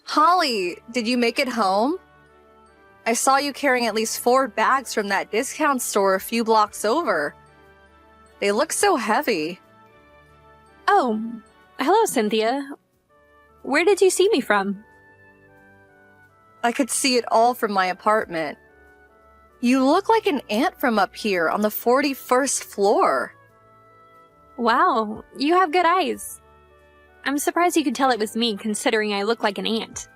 Holly, did you make it home? I saw you carrying at least 4 bags from that discount store a few blocks over. They look so heavy. Oh, hello, Cynthia. Where did you see me from? I could see it all from my apartment. You look like an ant from up here on the 41st floor. Wow, you have good eyes. I'm surprised you could tell it was me, considering I look like an ant.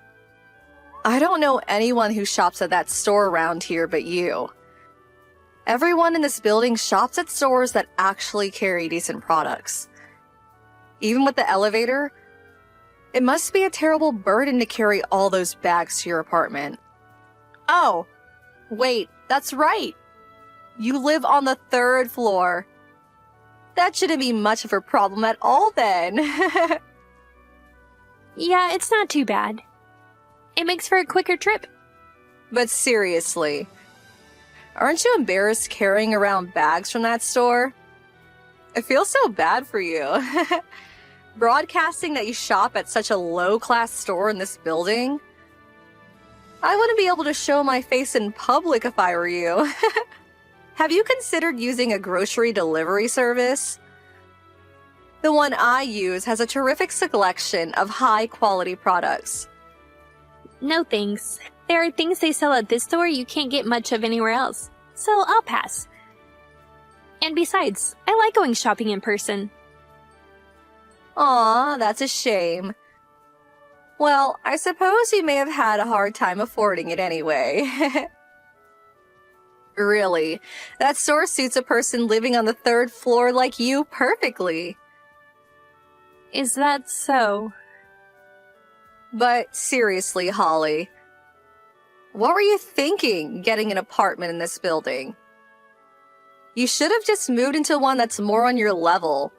I don't know anyone who shops at that store around here but you. Everyone in this building shops at stores that actually carry decent products. Even with the elevator, it must be a terrible burden to carry all those bags to your apartment. Oh, wait, that's right. You live on the 3rd floor. That shouldn't be much of a problem at all then. Yeah, it's not too bad. It makes for a quicker trip. But seriously, aren't you embarrassed carrying around bags from that store? I feel so bad for you. Broadcasting that you shop at such a low-class store in this building? I wouldn't be able to show my face in public if I were you. Have you considered using a grocery delivery service? The one I use has a terrific selection of high-quality products. No thanks. There are things they sell at this store you can't get much of anywhere else, so I'll pass. And besides, I like going shopping in person. Aw, that's a shame. Well, I suppose you may have had a hard time affording it anyway. Really, that store suits a person living on the 3rd floor like you perfectly. Is that so? But seriously, Holly, what were you thinking getting an apartment in this building? You should have just moved into one that's more on your level.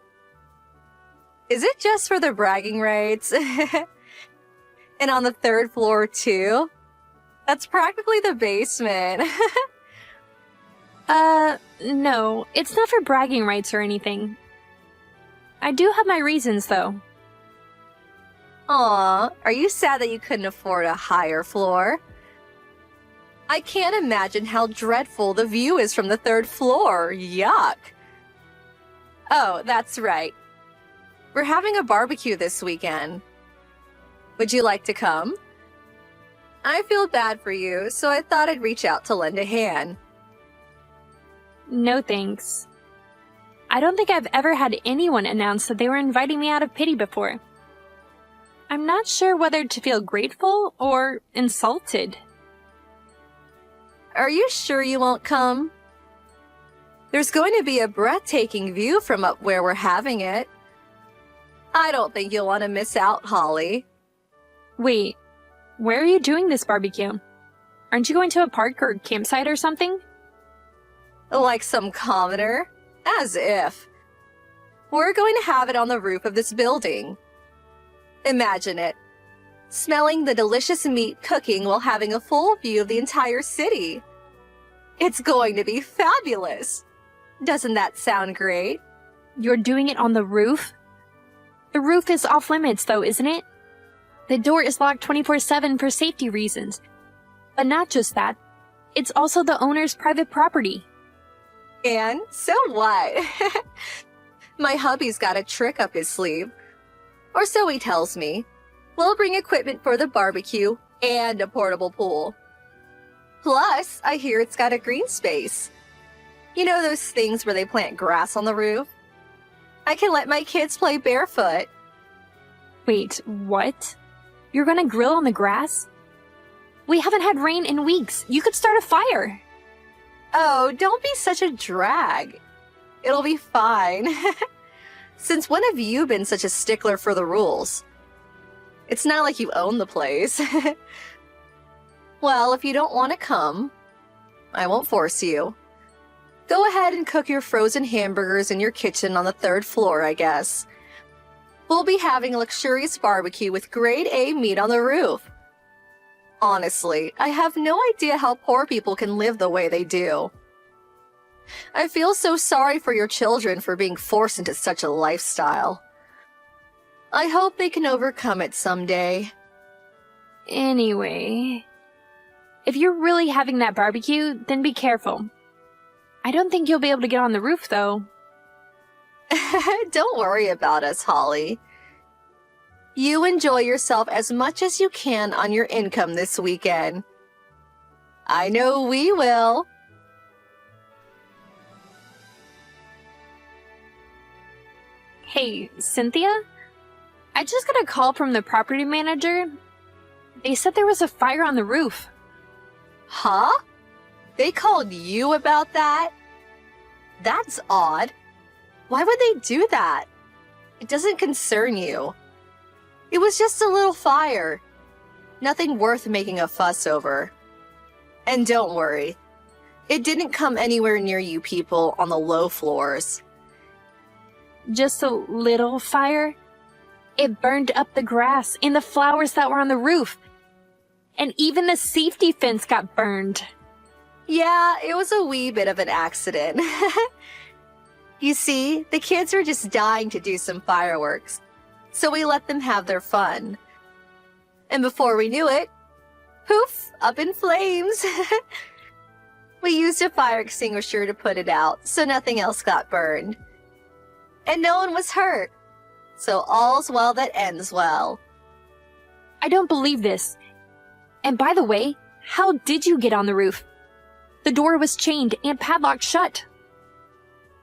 Is it just for the bragging rights? And on the 3rd floor, too? That's practically the basement. No, it's not for bragging rights or anything. I do have my reasons, though. Aw, are you sad that you couldn't afford a higher floor? I can't imagine how dreadful the view is from the 3rd floor. Yuck. Oh, that's right. We're having a barbecue this weekend. Would you like to come? I feel bad for you, so I thought I'd reach out to lend a hand. No thanks. I don't think I've ever had anyone announce that they were inviting me out of pity before. I'm not sure whether to feel grateful or insulted. Are you sure you won't come? There's going to be a breathtaking view from up where we're having it. I don't think you'll want to miss out, Holly. Wait, where are you doing this barbecue? Aren't you going to a park or campsite or something? Like some commoner? As if. We're going to have it on the roof of this building. Imagine it. Smelling the delicious meat cooking while having a full view of the entire city. It's going to be fabulous. Doesn't that sound great? You're doing it on the roof? The roof is off limits, though, isn't it? The door is locked 24/7 for safety reasons. But not just that. It's also the owner's private property. And so what? My hubby's got a trick up his sleeve. Or so he tells me. We'll bring equipment for the barbecue and a portable pool. Plus, I hear it's got a green space. You know those things where they plant grass on the roof? I can let my kids play barefoot. Wait, what? You're gonna grill on the grass? We haven't had rain in weeks. You could start a fire. Oh, don't be such a drag. It'll be fine. Since when have you been such a stickler for the rules? It's not like you own the place. Well, if you don't want to come, I won't force you. Go ahead and cook your frozen hamburgers in your kitchen on the 3rd floor, I guess. We'll be having a luxurious barbecue with grade A meat on the roof. Honestly, I have no idea how poor people can live the way they do. I feel so sorry for your children for being forced into such a lifestyle. I hope they can overcome it someday. Anyway, if you're really having that barbecue, then be careful. I don't think you'll be able to get on the roof, though. Don't worry about us, Holly. You enjoy yourself as much as you can on your income this weekend. I know we will. Hey, Cynthia? I just got a call from the property manager. They said there was a fire on the roof. Huh? They called you about that? That's odd. Why would they do that? It doesn't concern you. It was just a little fire. Nothing worth making a fuss over. And don't worry. It didn't come anywhere near you people on the low floors. Just a little fire? It burned up the grass and the flowers that were on the roof. And even the safety fence got burned. Yeah, it was a wee bit of an accident. You see, the kids were just dying to do some fireworks, so we let them have their fun. And before we knew it, poof, up in flames. We used a fire extinguisher to put it out, so nothing else got burned. And no one was hurt. So all's well that ends well. I don't believe this. And by the way, how did you get on the roof? The door was chained and padlocked shut.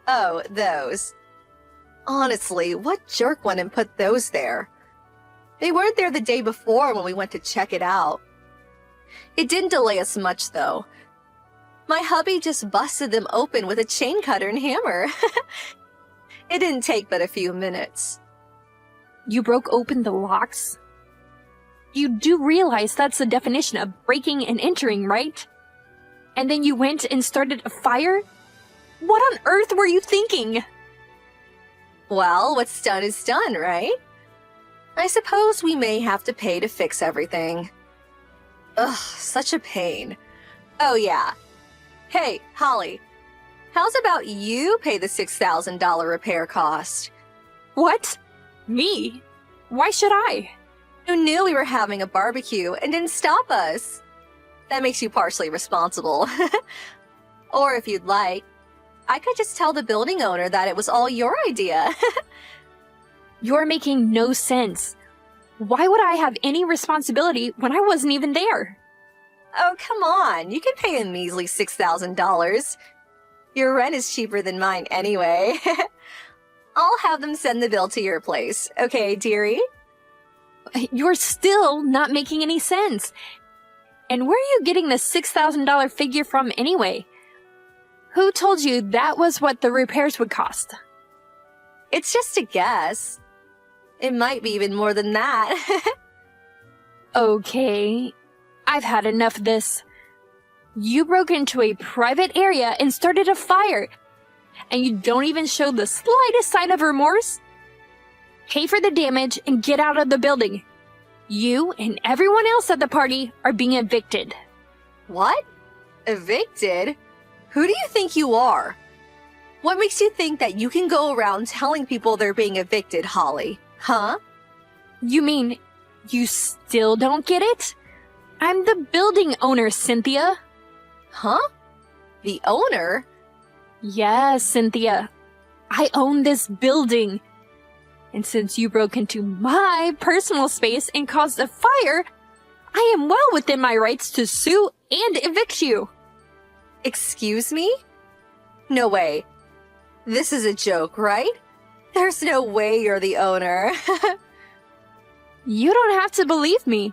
Oh, those. Honestly, what jerk went and put those there? They weren't there the day before when we went to check it out. It didn't delay us much, though. My hubby just busted them open with a chain cutter and hammer. It didn't take but a few minutes. You broke open the locks? You do realize that's the definition of breaking and entering, right? And then you went and started a fire? What on earth were you thinking? Well, what's done is done, right? I suppose we may have to pay to fix everything. Ugh, such a pain. Oh yeah. Hey, Holly, how's about you pay the $6,000 repair cost? What? Me? Why should I? You knew we were having a barbecue and didn't stop us. That makes you partially responsible. Or if you'd like, I could just tell the building owner that it was all your idea. You're making no sense. Why would I have any responsibility when I wasn't even there? Oh, come on. You can pay a measly $6,000. Your rent is cheaper than mine anyway. I'll have them send the bill to your place, okay, dearie? You're still not making any sense. And where are you getting the $6,000 figure from anyway? Who told you that was what the repairs would cost? It's just a guess. It might be even more than that. Okay, I've had enough of this. You broke into a private area and started a fire, and you don't even show the slightest sign of remorse? Pay for the damage and get out of the building. You and everyone else at the party are being evicted. What? Evicted? Who do you think you are? What makes you think that you can go around telling people they're being evicted, Holly? Huh? You mean you still don't get it? I'm the building owner, Cynthia. Huh? The owner? Yes, Cynthia. I own this building. And since you broke into my personal space and caused a fire, I am well within my rights to sue and evict you. Excuse me? No way. This is a joke, right? There's no way you're the owner. You don't have to believe me,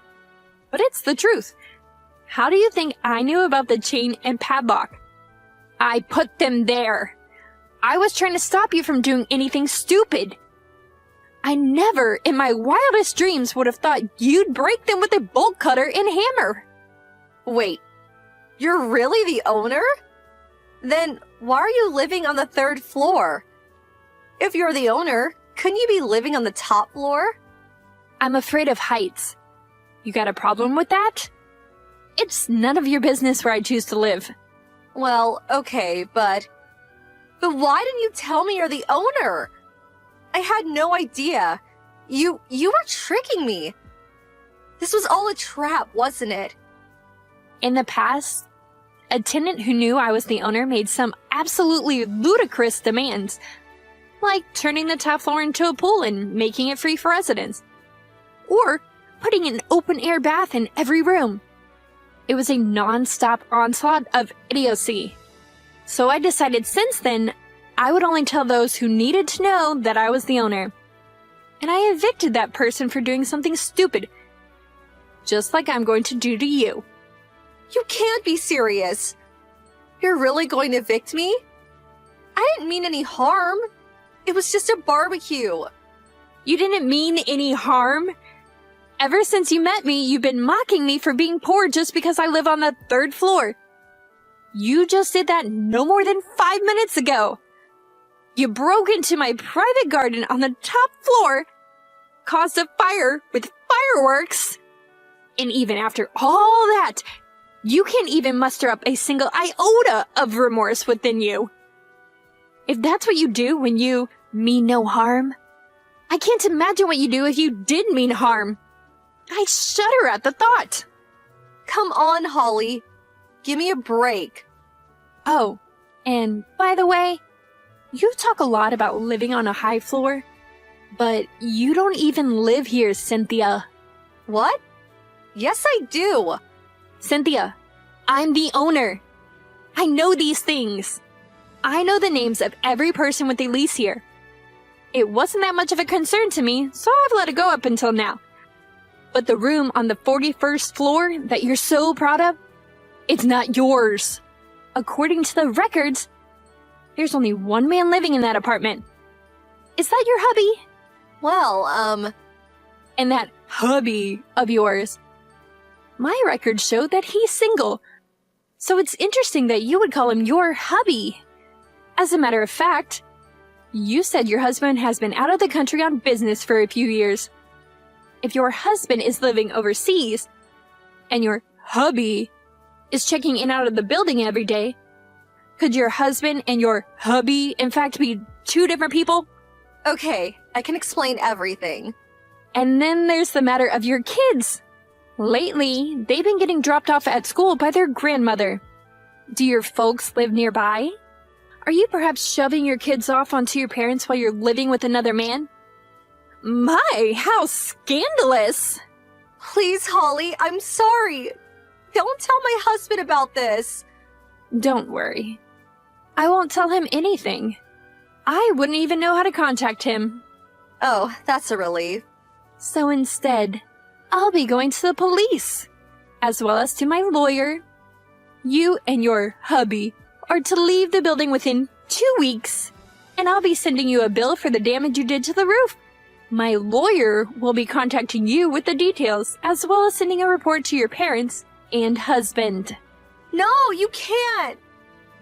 but it's the truth. How do you think I knew about the chain and padlock? I put them there. I was trying to stop you from doing anything stupid. I never, in my wildest dreams, would have thought you'd break them with a bolt cutter and hammer. Wait, you're really the owner? Then why are you living on the 3rd floor? If you're the owner, couldn't you be living on the top floor? I'm afraid of heights. You got a problem with that? It's none of your business where I choose to live. Well, okay, but why didn't you tell me you're the owner? I had no idea. You were tricking me. This was all a trap, wasn't it? In the past, a tenant who knew I was the owner made some absolutely ludicrous demands, like turning the top floor into a pool and making it free for residents, or putting an open-air bath in every room. It was a non-stop onslaught of idiocy. So I decided since then, I would only tell those who needed to know that I was the owner. And I evicted that person for doing something stupid, just like I'm going to do to you. You can't be serious. You're really going to evict me? I didn't mean any harm. It was just a barbecue. You didn't mean any harm? Ever since you met me, you've been mocking me for being poor just because I live on the 3rd floor. You just did that no more than 5 minutes ago. You broke into my private garden on the top floor, caused a fire with fireworks, and even after all that, you can't even muster up a single iota of remorse within you. If that's what you do when you mean no harm, I can't imagine what you do if you did mean harm. I shudder at the thought. Come on, Holly. Give me a break. Oh, and by the way, you talk a lot about living on a high floor, but you don't even live here, Cynthia. What? Yes, I do. Cynthia, I'm the owner. I know these things. I know the names of every person with a lease here. It wasn't that much of a concern to me, so I've let it go up until now. But the room on the 41st floor that you're so proud of, it's not yours. According to the records, there's only one man living in that apartment. Is that your hubby? Well, And that hubby of yours, my records show that he's single. So it's interesting that you would call him your hubby. As a matter of fact, you said your husband has been out of the country on business for a few years. If your husband is living overseas, and your hubby is checking in and out of the building every day, could your husband and your hubby in fact be 2 different people? okay, I can explain everything. And then there's the matter of your kids. Lately, they've been getting dropped off at school by their grandmother. Do your folks live nearby? Are you perhaps shoving your kids off onto your parents while you're living with another man? My, how scandalous! Please, Holly, I'm sorry. Don't tell my husband about this. Don't worry. I won't tell him anything. I wouldn't even know how to contact him. Oh, that's a relief. So instead, I'll be going to the police, as well as to my lawyer. You and your hubby are to leave the building within 2 weeks, and I'll be sending you a bill for the damage you did to the roof. My lawyer will be contacting you with the details, as well as sending a report to your parents and husband. No, you can't.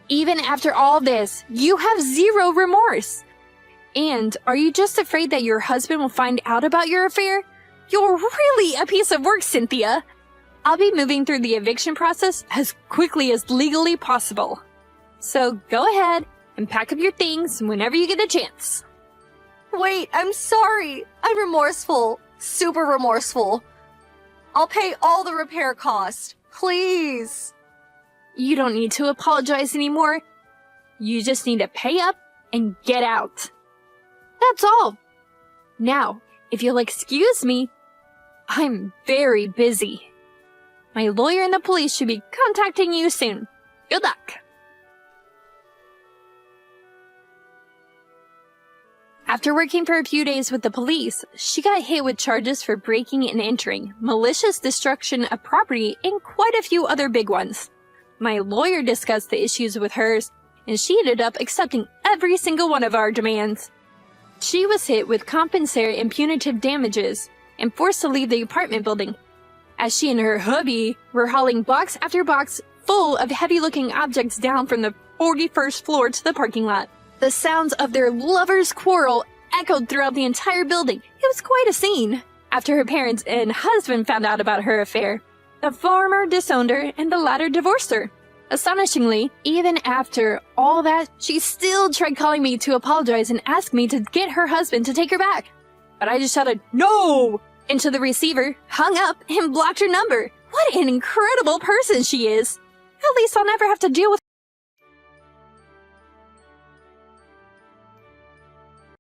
Even after all this, you have 0 remorse. And are you just afraid that your husband will find out about your affair? You're really a piece of work, Cynthia. I'll be moving through the eviction process as quickly as legally possible. So go ahead and pack up your things whenever you get a chance. Wait, I'm sorry. I'm remorseful. Super remorseful. I'll pay all the repair cost. Please. You don't need to apologize anymore. You just need to pay up and get out. That's all. Now, if you'll excuse me, I'm very busy. My lawyer and the police should be contacting you soon. Good luck. After working for a few days with the police, she got hit with charges for breaking and entering, malicious destruction of property, and quite a few other big ones. My lawyer discussed the issues with hers, and she ended up accepting every single one of our demands. She was hit with compensatory and punitive damages and forced to leave the apartment building, as she and her hubby were hauling box after box full of heavy-looking objects down from the 41st floor to the parking lot. The sounds of their lovers' quarrel echoed throughout the entire building. It was quite a scene. After her parents and husband found out about her affair, the former disowned her and the latter divorced her. Astonishingly, even after all that, she still tried calling me to apologize and ask me to get her husband to take her back. But I just shouted, "No! into the receiver, hung up, and blocked her number. What an incredible person she is. At least I'll never have to deal with